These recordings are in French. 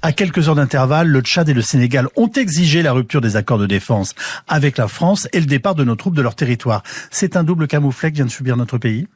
À quelques heures d'intervalle, le Tchad et le Sénégal ont exigé la rupture des accords de défense avec la France et le départ de nos troupes de leur territoire. C'est un double camouflet que vient de subir notre pays ?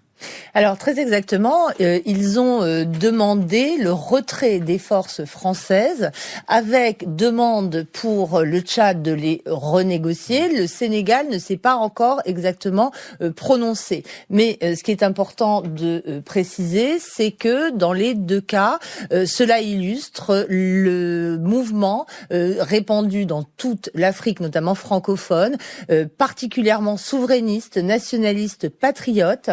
Alors très exactement, ils ont demandé le retrait des forces françaises avec demande pour le Tchad de les renégocier. Le Sénégal ne s'est pas encore exactement prononcé. Mais ce qui est important de préciser, c'est que dans les deux cas, cela illustre le mouvement répandu dans toute l'Afrique, notamment francophone, particulièrement souverainiste, nationaliste, patriote,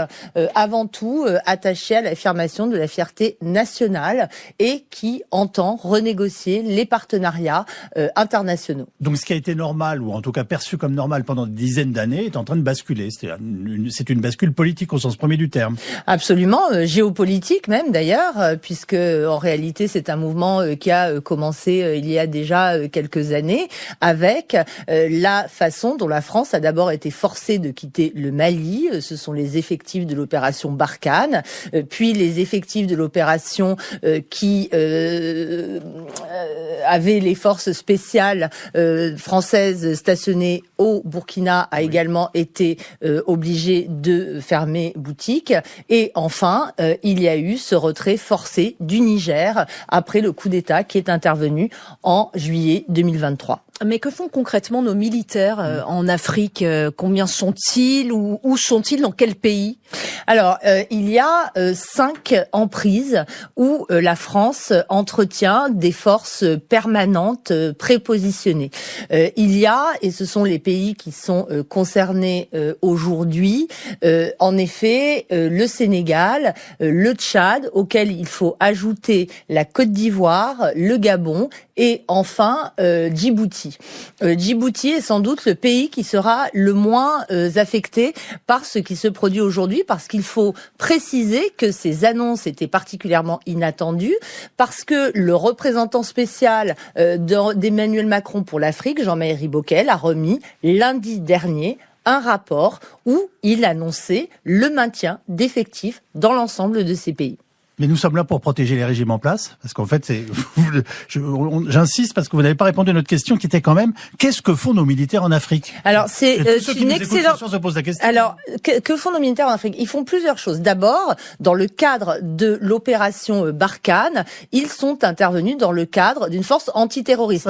avant tout attaché à l'affirmation de la fierté nationale et qui entend renégocier les partenariats internationaux. Donc ce qui a été normal, ou en tout cas perçu comme normal pendant des dizaines d'années, est en train de basculer. C'est une bascule politique au sens premier du terme. Absolument, géopolitique même d'ailleurs, puisque en réalité c'est un mouvement qui a commencé il y a déjà quelques années avec la façon dont la France a d'abord été forcée de quitter le Mali. Ce sont les effectifs de l'opération Barkhane, puis les effectifs de l'opération qui avaient les forces spéciales françaises stationnées au Burkina a également été obligé de fermer boutique. Et enfin, il y a eu ce retrait forcé du Niger après le coup d'État qui est intervenu en juillet 2023. Mais que font concrètement nos militaires en Afrique ? Combien sont-ils ? Où sont-ils ? Dans quel pays ? Alors, il y a 5 emprises où la France entretient des forces permanentes prépositionnées. Il y a, et ce sont les pays qui sont concernés aujourd'hui, en effet, le Sénégal, le Tchad, auquel il faut ajouter la Côte d'Ivoire, le Gabon et enfin Djibouti. Djibouti est sans doute le pays qui sera le moins affecté par ce qui se produit aujourd'hui, parce qu'il faut préciser que ces annonces étaient particulièrement inattendues, parce que le représentant spécial d'Emmanuel Macron pour l'Afrique, Jean-Marie Bockel, a remis lundi dernier un rapport où il annonçait le maintien d'effectifs dans l'ensemble de ces pays. Mais nous sommes là pour protéger les régimes en place, parce qu'en fait, j'insiste parce que vous n'avez pas répondu à notre question qui était quand même qu'est-ce que font nos militaires en Afrique ? Alors c'est une excellente. Se pose la question. Alors que font nos militaires en Afrique ? Ils font plusieurs choses. D'abord, dans le cadre de l'opération Barkhane, ils sont intervenus dans le cadre d'une force antiterroriste.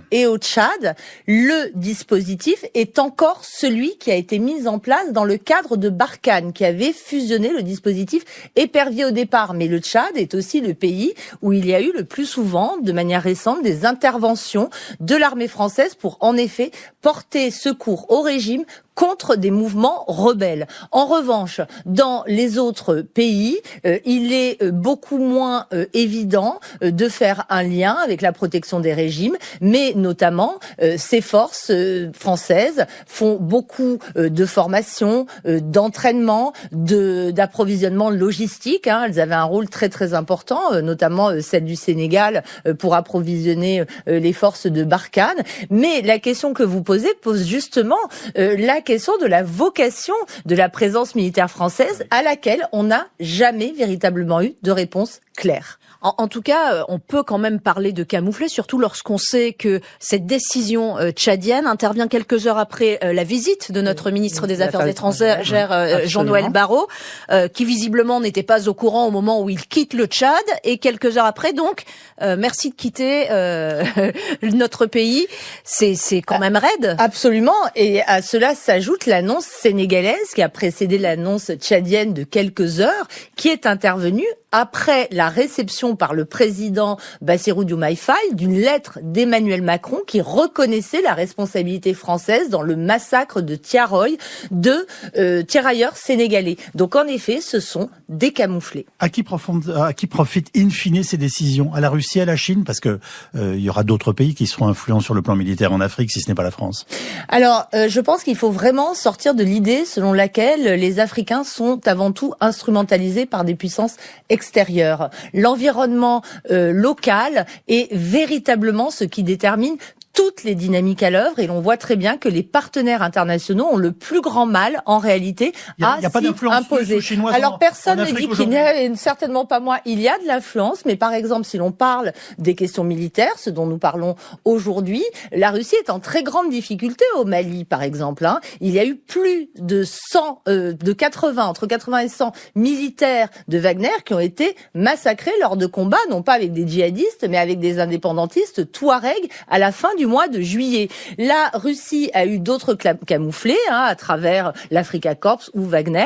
Et au Tchad, le dispositif est encore celui qui a été mis en place dans le cadre de Barkhane, qui avait fusionné le dispositif épervier au départ. Mais le Tchad est aussi le pays où il y a eu le plus souvent, de manière récente, des interventions de l'armée française pour, en effet, porter secours au régime contre des mouvements rebelles. En revanche, dans les autres pays, il est beaucoup moins évident de faire un lien avec la protection des régimes, mais notamment ces forces françaises font beaucoup de formation, d'entraînement, d'approvisionnement logistique. Elles avaient un rôle très très important, notamment celle du Sénégal pour approvisionner les forces de Barkhane. Mais la question que vous posez pose justement la question de la vocation de la présence militaire française à laquelle on n'a jamais véritablement eu de réponse claire. En tout cas, on peut quand même parler de camouflet, surtout lorsqu'on sait que cette décision tchadienne intervient quelques heures après la visite de notre ministre des Affaires étrangères, Jean-Noël Barrot, qui visiblement n'était pas au courant au moment où il quitte le Tchad, et quelques heures après, donc, merci de quitter notre pays. C'est quand même raide. Absolument, et à cela s'ajoute l'annonce sénégalaise qui a précédé l'annonce tchadienne de quelques heures, qui est intervenue après la réception par le président Bassirou Diomaye Faye d'une lettre d'Emmanuel Macron qui reconnaissait la responsabilité française dans le massacre de Thiaroye de tirailleurs sénégalais. Donc en effet, ce sont des camouflets. À qui profitent in fine ces décisions ? À la Russie, à la Chine ? Parce que il y aura d'autres pays qui seront influents sur le plan militaire en Afrique, si ce n'est pas la France. Alors, je pense qu'il faut vraiment sortir de l'idée selon laquelle les Africains sont avant tout instrumentalisés par des puissances extérieures. L'environnement local est véritablement ce qui détermine toutes les dynamiques à l'œuvre et l'on voit très bien que les partenaires internationaux ont le plus grand mal, en réalité, à s'y imposer. Alors, personne ne dit qu'il n'y a, certainement pas moi, il y a de l'influence, mais par exemple, si l'on parle des questions militaires, ce dont nous parlons aujourd'hui, la Russie est en très grande difficulté au Mali, par exemple. Il y a eu plus de 100, entre 80 et 100 militaires de Wagner qui ont été massacrés lors de combats, non pas avec des djihadistes, mais avec des indépendantistes touaregs à la fin du mois de juillet. La Russie a eu d'autres camouflés à travers l'Africa Corps ou Wagner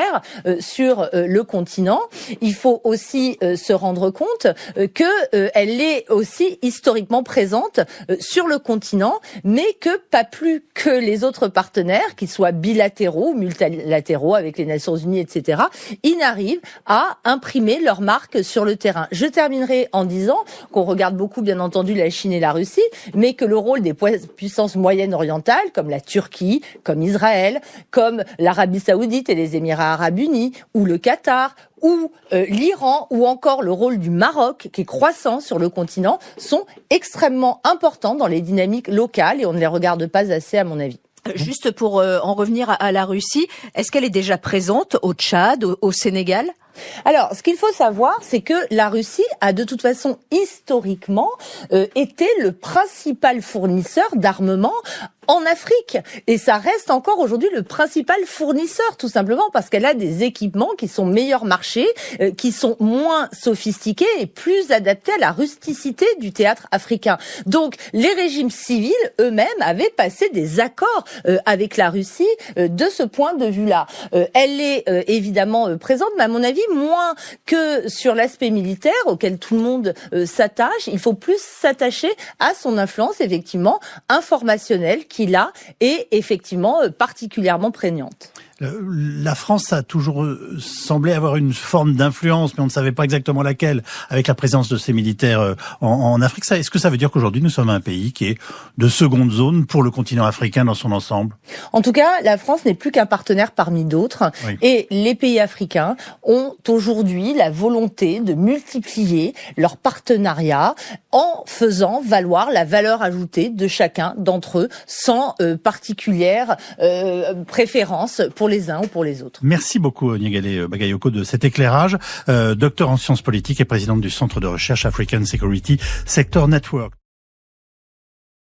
sur le continent. Il faut aussi se rendre compte que elle est aussi historiquement présente sur le continent, mais que pas plus que les autres partenaires, qu'ils soient bilatéraux ou multilatéraux avec les Nations Unies, etc., ils n'arrivent à imprimer leur marque sur le terrain. Je terminerai en disant qu'on regarde beaucoup, bien entendu, la Chine et la Russie, mais que le rôle des puissances moyennes orientales, comme la Turquie, comme Israël, comme l'Arabie Saoudite et les Émirats Arabes Unis, ou le Qatar, ou l'Iran, ou encore le rôle du Maroc, qui est croissant sur le continent, sont extrêmement importants dans les dynamiques locales et on ne les regarde pas assez, à mon avis. Juste pour en revenir à la Russie, est-ce qu'elle est déjà présente au Tchad, au Sénégal ? Alors, ce qu'il faut savoir, c'est que la Russie a de toute façon historiquement été le principal fournisseur d'armement en Afrique. Et ça reste encore aujourd'hui le principal fournisseur, tout simplement parce qu'elle a des équipements qui sont meilleurs marchés, qui sont moins sophistiqués et plus adaptés à la rusticité du théâtre africain. Donc, les régimes civils eux-mêmes avaient passé des accords avec la Russie de ce point de vue-là. Elle est évidemment présente, mais à mon avis, moins que sur l'aspect militaire auquel tout le monde s'attache. Il faut plus s'attacher à son influence, effectivement, informationnelle, qui là est effectivement particulièrement prégnante. La France a toujours semblé avoir une forme d'influence, mais on ne savait pas exactement laquelle, avec la présence de ces militaires en Afrique. Est-ce que ça veut dire qu'aujourd'hui nous sommes un pays qui est de seconde zone pour le continent africain dans son ensemble ? En tout cas, la France n'est plus qu'un partenaire parmi d'autres, oui. Et les pays africains ont aujourd'hui la volonté de multiplier leurs partenariats en faisant valoir la valeur ajoutée de chacun d'entre eux, sans particulière préférence pour les uns ou pour les autres. Merci beaucoup Niegale Bagayoko de cet éclairage. Docteur en sciences politiques et présidente du Centre de recherche African Security Sector Network.